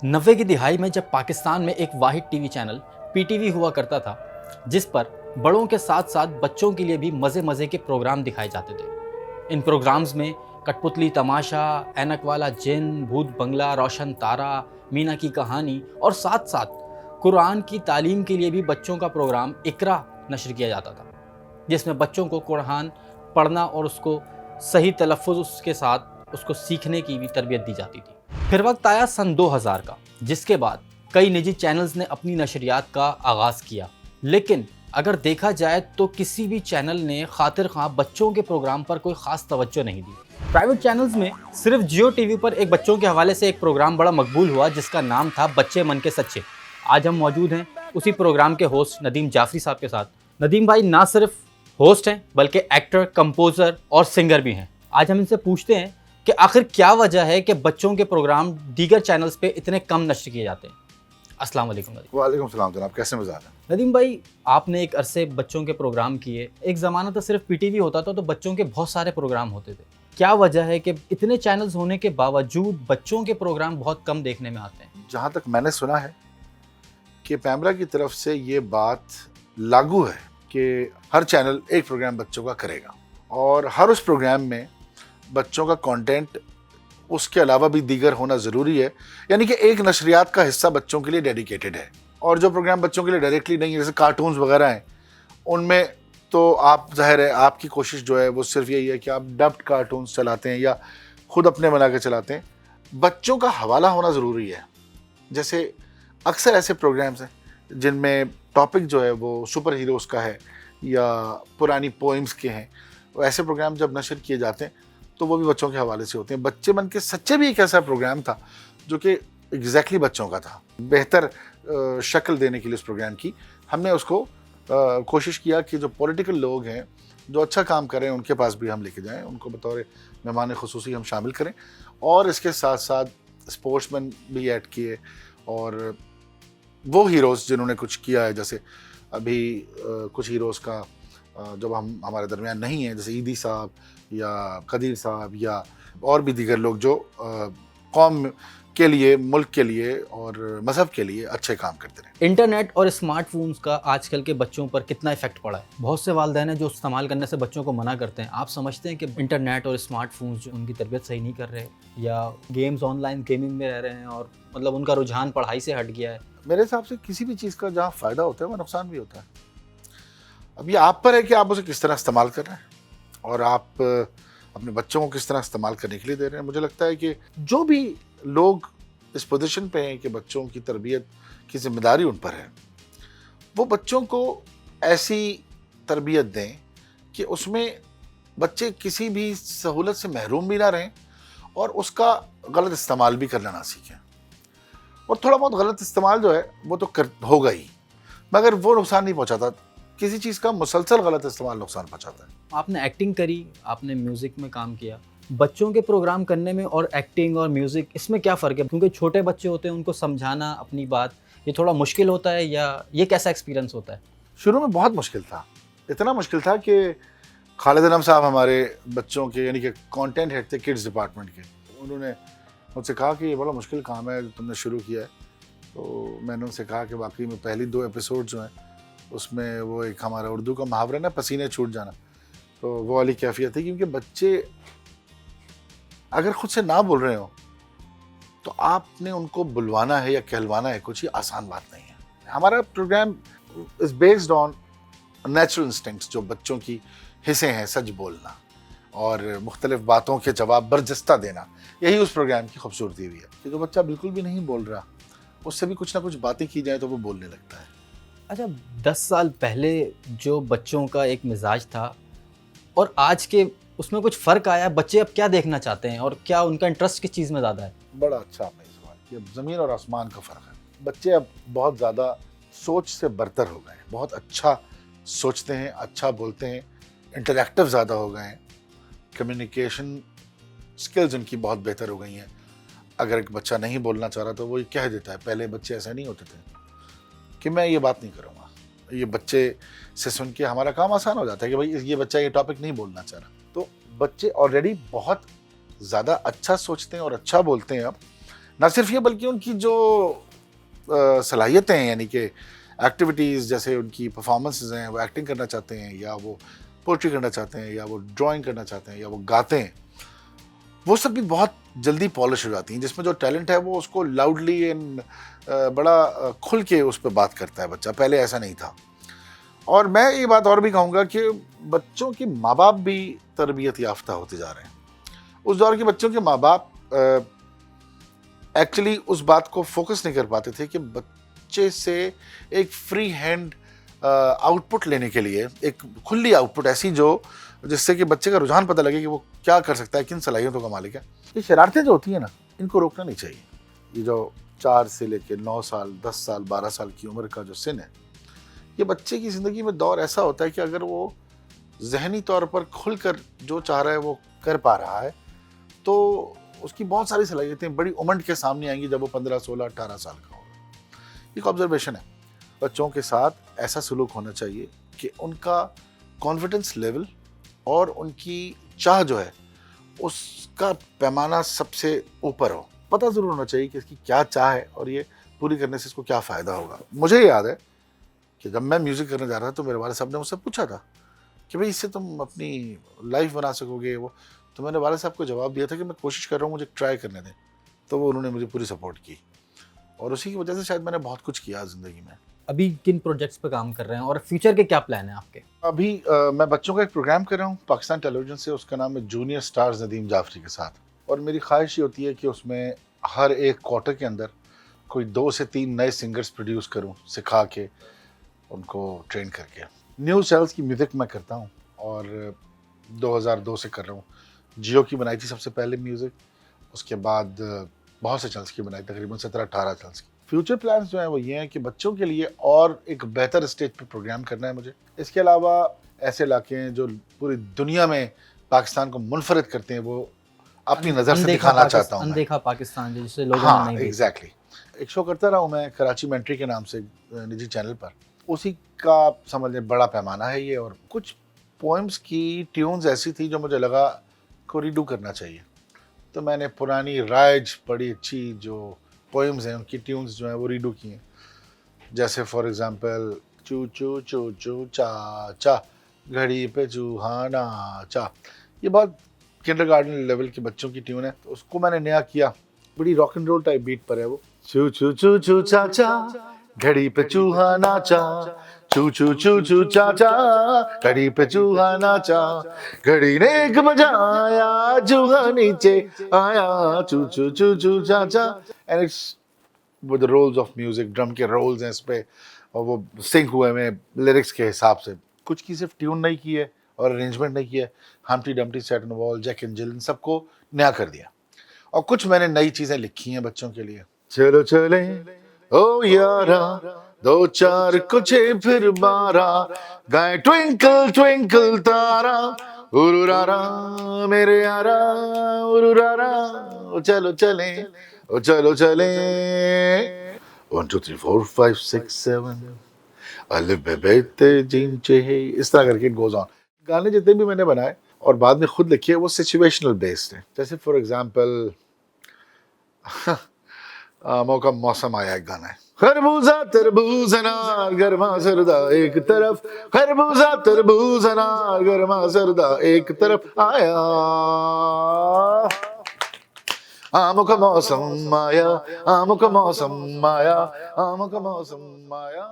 90 की दिहाई में जब पाकिस्तान में एक वाहिद टीवी चैनल पीटीवी हुआ करता था, जिस पर बड़ों के साथ साथ बच्चों के लिए भी मज़े मज़े के प्रोग्राम दिखाए जाते थे। इन प्रोग्राम्स में कठपुतली तमाशा, ऐनक वाला जिन, भूत बंगला, रोशन तारा, मीना की कहानी और साथ साथ कुरान की तालीम के लिए भी बच्चों का प्रोग्राम इकरा नशर किया जाता था, जिसमें बच्चों को कुरान पढ़ना और उसको सही तलफ़्फ़ुज़ उसके साथ उसको सीखने की भी तरबियत दी जाती थी। फिर वक्त आया सन 2000 का, जिसके बाद कई निजी चैनल्स ने अपनी नशरियात का आगाज़ किया। लेकिन अगर देखा जाए तो किसी भी चैनल ने खातिर ख़्वाह बच्चों के प्रोग्राम पर कोई ख़ास तवज्जो नहीं दी। प्राइवेट चैनल्स में सिर्फ जियो टीवी पर एक बच्चों के हवाले से एक प्रोग्राम बड़ा मकबूल हुआ, जिसका नाम था बच्चे मन के सच्चे। आज हम मौजूद हैं उसी प्रोग्राम के होस्ट नदीम जाफरी साहब के साथ। नदीम भाई ना सिर्फ होस्ट हैं बल्कि एक्टर, कंपोज़र और सिंगर भी हैं। आज हम इनसे पूछते हैं कि आखिर क्या वजह है कि बच्चों के प्रोग्राम दीगर चैनल्स पे इतने कम नश्र किए जाते हैं। अस्सलाम वालेकुम नदीम। वालेकुम सलाम जनाब, कैसे मिजाज हैं? नदीम भाई, आपने एक अरसे बच्चों के प्रोग्राम किए। एक ज़माना तो सिर्फ पीटीवी होता था तो बच्चों के बहुत सारे प्रोग्राम होते थे। क्या वजह है कि इतने चैनल्स होने के बावजूद बच्चों के प्रोग्राम बहुत कम देखने में आते हैं? जहाँ तक मैंने सुना है कि पैमरा की तरफ से ये बात लागू है कि हर चैनल एक प्रोग्राम बच्चों का करेगा और हर उस प्रोग्राम में बच्चों का कंटेंट उसके अलावा भी दीगर होना ज़रूरी है, यानी कि एक नशरियात का हिस्सा बच्चों के लिए डेडिकेटेड है। और जो प्रोग्राम बच्चों के लिए डायरेक्टली नहीं है, जैसे कार्टून्स वगैरह हैं, उनमें तो आप ज़ाहिर है आपकी कोशिश जो है वो सिर्फ यही है कि आप डब्ड कार्टून्स चलाते हैं या खुद अपने बना के चलाते हैं। बच्चों का हवाला होना ज़रूरी है। जैसे अक्सर ऐसे प्रोग्राम्स हैं जिनमें टॉपिक जो है वो सुपर हीरोज़ का है या पुरानी पोइम्स के हैं। ऐसे प्रोग्राम जब नशर किए जाते हैं तो वो भी बच्चों के हवाले से होते हैं। बच्चे मन के सच्चे भी एक ऐसा प्रोग्राम था जो कि एग्जैक्टली बच्चों का था। बेहतर शक्ल देने के लिए उस प्रोग्राम की हमने उसको कोशिश किया कि जो पॉलिटिकल लोग हैं जो अच्छा काम कर रहे हैं उनके पास भी हम लेके जाएं, उनको बतौर मेहमान खुसूसी हम शामिल करें और इसके साथ साथ स्पोर्ट्समैन भी ऐड किए और वो हीरोज़ जिन्होंने कुछ किया है। जैसे अभी कुछ हीरोज़ का जब हम हमारे दरमियान नहीं है, जैसे ईदी साहब या कदीर साहब या और भी दीगर लोग जो कौम के लिए, मुल्क के लिए और मज़हब के लिए अच्छे काम करते रहे। इंटरनेट और स्मार्टफोन्स का आजकल के बच्चों पर कितना इफेक्ट पड़ा है? बहुत से वालिदैन हैं जो इस्तेमाल करने से बच्चों को मना करते हैं। आप समझते हैं कि इंटरनेट और स्मार्टफोन्स जो उनकी तरबियत सही नहीं कर रहे या गेम्स, ऑनलाइन गेमिंग में रह रहे हैं और मतलब उनका रुझान पढ़ाई से हट गया है? मेरे हिसाब से किसी भी चीज़ का जहाँ फ़ायदा होता है वहाँ नुकसान भी होता है। अब ये आप पर है कि आप उसे किस तरह इस्तेमाल कर रहे हैं और आप अपने बच्चों को किस तरह इस्तेमाल करने के लिए दे रहे हैं। मुझे लगता है कि जो भी लोग इस पोजीशन पे हैं कि बच्चों की तरबियत की जिम्मेदारी उन पर है, वो बच्चों को ऐसी तरबियत दें कि उसमें बच्चे किसी भी सहूलत से महरूम भी ना रहें और उसका गलत इस्तेमाल भी करना ना सीखें। और थोड़ा बहुत गलत इस्तेमाल जो है वो तो होगा ही, मगर वो नुकसान नहीं पहुँचाता। किसी चीज़ का मुसलसल गलत इस्तेमाल नुकसान पहुँचाता है। आपने एक्टिंग करी, आपने म्यूज़िक में काम किया। बच्चों के प्रोग्राम करने में और एक्टिंग और म्यूज़िक, इसमें क्या फ़र्क है? क्योंकि छोटे बच्चे होते हैं, उनको समझाना अपनी बात ये थोड़ा मुश्किल होता है या ये कैसा एक्सपीरियंस होता है? शुरू में बहुत मुश्किल था, इतना मुश्किल था कि खालिद अनम साहब हमारे बच्चों के यानी कि कंटेंट हेड थे किड्स डिपार्टमेंट के। उन्होंने मुझसे कहा कि ये बड़ा मुश्किल काम है जो तुमने शुरू किया है। तो मैंने उनसे कहा कि वाकई में पहली 2 एपिसोड जो हैं उसमें वो एक हमारा उर्दू का मुहावरा ना, पसीने छूट जाना, तो वो वाली कैफियत थी। क्योंकि बच्चे अगर खुद से ना बोल रहे हो तो आपने उनको बुलवाना है या कहलवाना है कुछ, ही आसान बात नहीं है। हमारा program is based on natural instincts, जो बच्चों की हिस्से हैं, सच बोलना और मुख्तलिफ बातों के जवाब बर्जस्ता देना। यही उस प्रोग्राम की खूबसूरती भी है कि जो बच्चा बिल्कुल भी नहीं बोल रहा उससे भी कुछ ना कुछ बातें की जाए तो वो बोलने लगता है। अच्छा, 10 साल पहले जो बच्चों का एक मिजाज था और आज के उसमें कुछ फ़र्क आया? बच्चे अब क्या देखना चाहते हैं और क्या उनका इंटरेस्ट किस चीज़ में ज़्यादा है? बड़ा अच्छा आपने सवाल किया। ज़मीन और आसमान का फ़र्क है। बच्चे अब बहुत ज़्यादा सोच से बरतर हो गए हैं, बहुत अच्छा सोचते हैं, अच्छा बोलते हैं, इंटरैक्टिव ज़्यादा हो गए हैं, कम्युनिकेशन स्किल्स उनकी बहुत बेहतर हो गई हैं। अगर एक बच्चा नहीं बोलना चाह रहा तो वो ये कह देता है। पहले बच्चे ऐसा नहीं होते थे कि मैं ये बात नहीं करूँगा। ये बच्चे से सुन के हमारा काम आसान हो जाता है कि भाई ये बच्चा ये टॉपिक नहीं बोलना चाह रहा। तो बच्चे ऑलरेडी बहुत ज़्यादा अच्छा सोचते हैं और अच्छा बोलते हैं अब, ना सिर्फ ये बल्कि उनकी जो सलाहियतें हैं, यानी कि एक्टिविटीज़, जैसे उनकी परफॉर्मेंसेज हैं, वो एक्टिंग करना चाहते हैं या वो पोइट्री करना चाहते हैं या वो ड्राइंग करना चाहते हैं या वो गाते हैं, वो सब भी बहुत जल्दी पॉलिश हो जाती हैं। जिसमें जो टैलेंट है वो उसको लाउडली एंड बड़ा खुल के उस पर बात करता है बच्चा, पहले ऐसा नहीं था। और मैं ये बात और भी कहूँगा कि बच्चों के माँ बाप भी तरबियत याफ्ता होते जा रहे हैं। उस दौर के बच्चों के माँ बाप एक्चुअली उस बात को फोकस नहीं कर पाते थे कि बच्चे से एक फ्री हैंड आउटपुट लेने के लिए, एक खुली आउटपुट ऐसी जो जिससे कि बच्चे का रुझान पता लगे कि वो क्या कर सकता है, किन सलाहियतों का मालिक है। ये शरारतें जो होती हैं ना, इनको रोकना नहीं चाहिए। ये जो 4 से लेकर 9 साल, 10 साल, 12 साल की उम्र का जो सिन है, ये बच्चे की ज़िंदगी में दौर ऐसा होता है कि अगर वो ज़हनी तौर पर खुलकर जो चाह रहा है वो कर पा रहा है, तो उसकी बहुत सारी सलाहियतें बड़ी उमंड के सामने आएंगी जब वो 15, 16, 18 साल का होगा। एक ऑब्जर्वेशन है, बच्चों के साथ ऐसा सलूक होना चाहिए कि उनका कॉन्फिडेंस लेवल और उनकी चाह जो है उसका पैमाना सबसे ऊपर हो। पता ज़रूर होना चाहिए कि इसकी क्या चाह है और ये पूरी करने से इसको क्या फ़ायदा होगा। मुझे याद है कि जब मैं म्यूज़िक करने जा रहा था तो मेरे वाले साहब ने मुझसे पूछा था कि भाई इससे तुम अपनी लाइफ बना सकोगे वो, तो मैंने वाले साहब को जवाब दिया था कि मैं कोशिश कर रहा हूँ, मुझे ट्राई करने दें। तो वो उन्होंने मुझे पूरी सपोर्ट की और उसी की वजह से शायद मैंने बहुत कुछ किया ज़िंदगी में। अभी किन प्रोजेक्ट्स पे काम कर रहे हैं और फ्यूचर के क्या प्लान है आपके? अभी मैं बच्चों का एक प्रोग्राम कर रहा हूँ पाकिस्तान टेलीविजन से, उसका नाम है जूनियर स्टार्स नदीम जाफरी के साथ। और मेरी ख्वाहिश ये होती है कि उसमें हर एक क्वार्टर के अंदर कोई 2 से 3 नए सिंगर्स प्रोड्यूस करूँ, सिखा के उनको ट्रेन करके। न्यूज़ चैनल्स की म्यूज़िक मैं करता हूँ और 2002 से कर रहा हूँ। जियो की बनाई थी सबसे पहले म्यूज़िक, उसके बाद बहुत से चैनल्स की बनाई, तकरीबन 17-18 चैनल्स की। फ्यूचर प्लान्स जो हैं वो ये हैं कि बच्चों के लिए और एक बेहतर स्टेज पे प्रोग्राम करना है मुझे। इसके अलावा ऐसे इलाके हैं जो पूरी दुनिया में पाकिस्तान को मुनफरिद करते हैं, वो अपनी नज़र से दिखाना चाहता हूँ मैं। अनदेखा पाकिस्तान जिसे लोगों ने हाँ, नहीं देखा। एग्जैक्टली। एक शो करता रहा हूँ मैं कराची मेंट्री के नाम से निजी चैनल पर, उसी का समझ लें बड़ा पैमाना है ये। और कुछ पोएम्स की ट्यून्स ऐसी थी जो मुझे लगा को रीडू करना चाहिए, तो मैंने पुरानी राइज बड़ी अच्छी जो पोएम्स हैं उनकी ट्यून्स जो हैं वो रीडू की हैं। जैसे फॉर एग्जांपल चू चू चू चू चा चा घड़ी पे चूहा नाचा, ये बहुत किंडरगार्टन लेवल के बच्चों की ट्यून है, तो उसको मैंने नया किया। बड़ी rock and roll type beat पर है वो। चू चू चू चू चा चा घड़ी पे चूहा नाचा, चू चू चू चू चा चा घड़ी पे चूहा नाचा, घड़ी ने एक बजाया चूहा नीचे आया, चू चू चू चू चा चा। And it's with the rolls of music, drum के रोल्स हैं इस पे और वो सिंक हुए में लिरिक्स के हिसाब से। कुछ की सिर्फ ट्यून नहीं की है और अरेंजमेंट नहीं की है, Humpty Dumpty sat on the wall, Jack and Jill, इन सबको नया कर दिया। और कुछ मैंने नई चीजें लिखी हैं बच्चों के लिए। चलो चले ओ यारा 2 4 कुछ फिर 12 गाए ट्विंकल ट्विंकल तारा, उरुरारा मेरे यारा उरुरारा, ओ चलो चले ओ चलो चले 1 2 3 4 5 6 7 अलिफ बे बेते जिन चहे, इस तरह करके इट गोज ऑन। गाने जितने भी मैंने बनाए और बाद में खुद लिखे वो सिचुएशनल बेस्ड है। जैसे फॉर एग्जांपल मौका मौसम आया एक गाना है, खरबूजा तरबूज अनार गर्मा सरदा एक तरफ, खरबूजा तरबूज अनार गर्मा सरदा एक तरफ आया, आमों का मौसम आया, आमों का मौसम आया, आमों का मौसम आया।